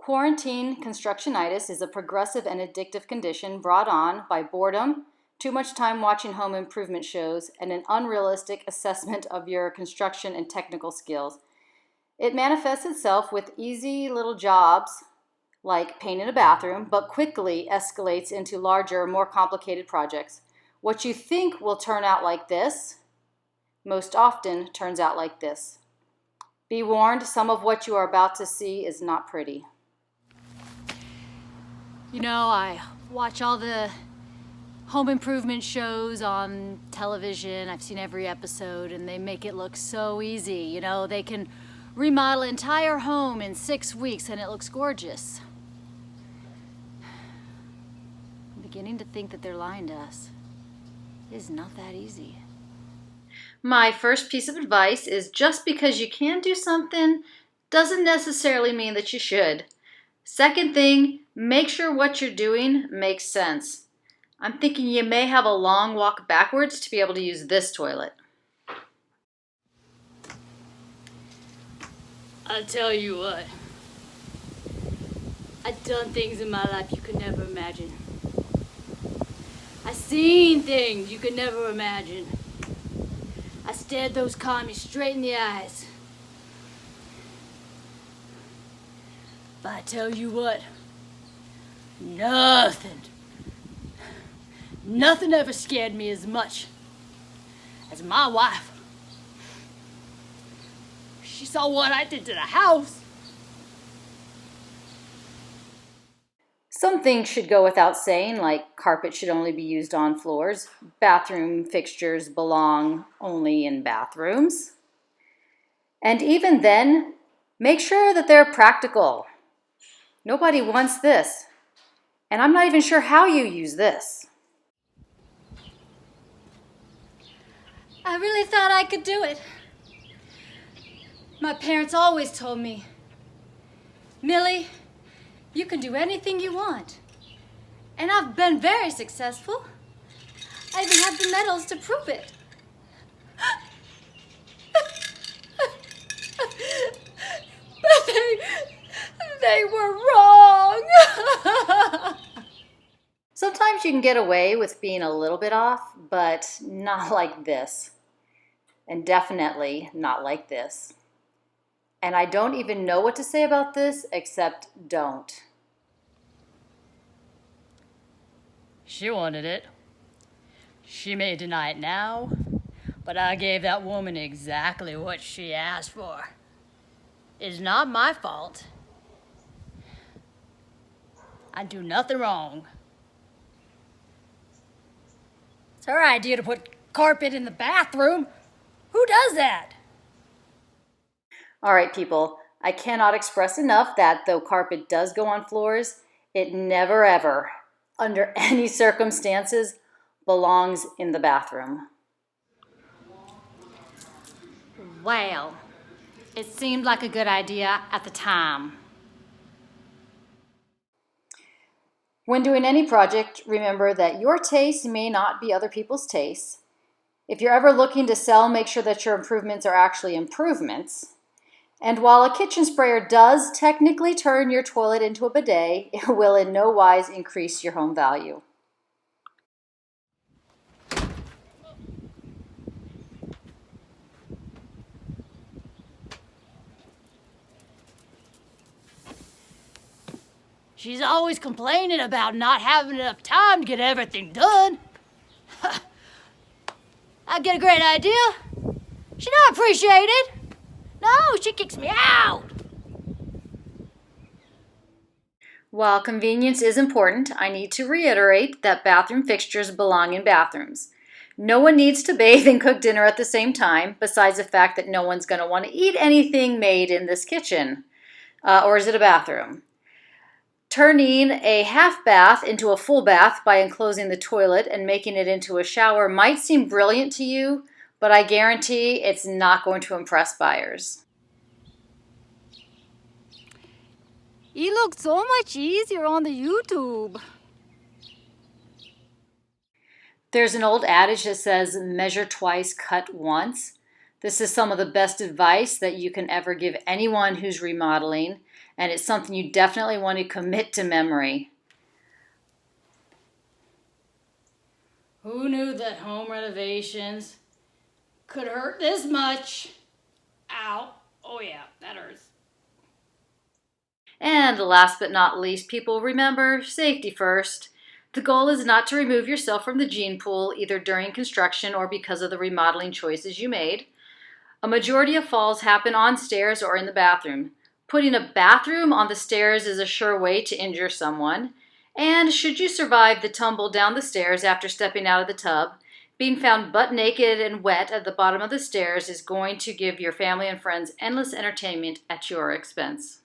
Quarantine constructionitis is a progressive and addictive condition brought on by boredom, too much time watching home improvement shows, and an unrealistic assessment of your construction and technical skills. It manifests itself with easy little jobs like painting a bathroom, but quickly escalates into larger, more complicated projects. What you think will turn out like this most often turns out like this. Be warned, some of what you are about to see is not pretty. You know, I watch all the home improvement shows on television. I've seen every episode, and they make it look so easy. You know, they can remodel an entire home in 6 weeks, and it looks gorgeous. I'm beginning to think that they're lying to us. It is not that easy. My first piece of advice is just because you can do something doesn't necessarily mean that you should. Second thing, make sure what you're doing makes sense. I'm thinking you may have a long walk backwards to be able to use this toilet. I'll tell you what. I've done things in my life you could never imagine. I've seen things you could never imagine. I stared those commies straight in the eyes. But I tell you what, nothing ever scared me as much as my wife. She saw what I did to the house. Some things should go without saying, like carpet should only be used on floors. Bathroom fixtures belong only in bathrooms. And even then, make sure that they're practical. Nobody wants this. And I'm not even sure how you use this. I really thought I could do it. My parents always told me, Millie, you can do anything you want. And I've been very successful. I even have the medals to prove it. But they were wrong. Sometimes you can get away with being a little bit off, but not like this. And definitely not like this. And I don't even know what to say about this except don't. She wanted it. She may deny it now, but I gave that woman exactly what she asked for. It's not my fault. I do nothing wrong. It's her idea to put carpet in the bathroom. Who does that? All right, people, I cannot express enough that though carpet does go on floors, it never ever, under any circumstances, belongs in the bathroom. Well, it seemed like a good idea at the time. When doing any project, remember that your taste may not be other people's tastes. If you're ever looking to sell, make sure that your improvements are actually improvements. And while a kitchen sprayer does technically turn your toilet into a bidet, it will in no wise increase your home value. She's always complaining about not having enough time to get everything done. I get a great idea. She not appreciated. No, she kicks me out. While convenience is important, I need to reiterate that bathroom fixtures belong in bathrooms. No one needs to bathe and cook dinner at the same time, besides the fact that no one's going to want to eat anything made in this kitchen. Or is it a bathroom? Turning a half bath into a full bath by enclosing the toilet and making it into a shower might seem brilliant to you, but I guarantee it's not going to impress buyers. It looks so much easier on the YouTube. There's an old adage that says, measure twice, cut once. This is some of the best advice that you can ever give anyone who's remodeling, and it's something you definitely want to commit to memory. Who knew that home renovations could hurt this much? Ow. Oh yeah, that hurts. And last but not least, people, remember, safety first. The goal is not to remove yourself from the gene pool either during construction or because of the remodeling choices you made. A majority of falls happen on stairs or in the bathroom. Putting a bathroom on the stairs is a sure way to injure someone. And should you survive the tumble down the stairs after stepping out of the tub, being found butt naked and wet at the bottom of the stairs is going to give your family and friends endless entertainment at your expense.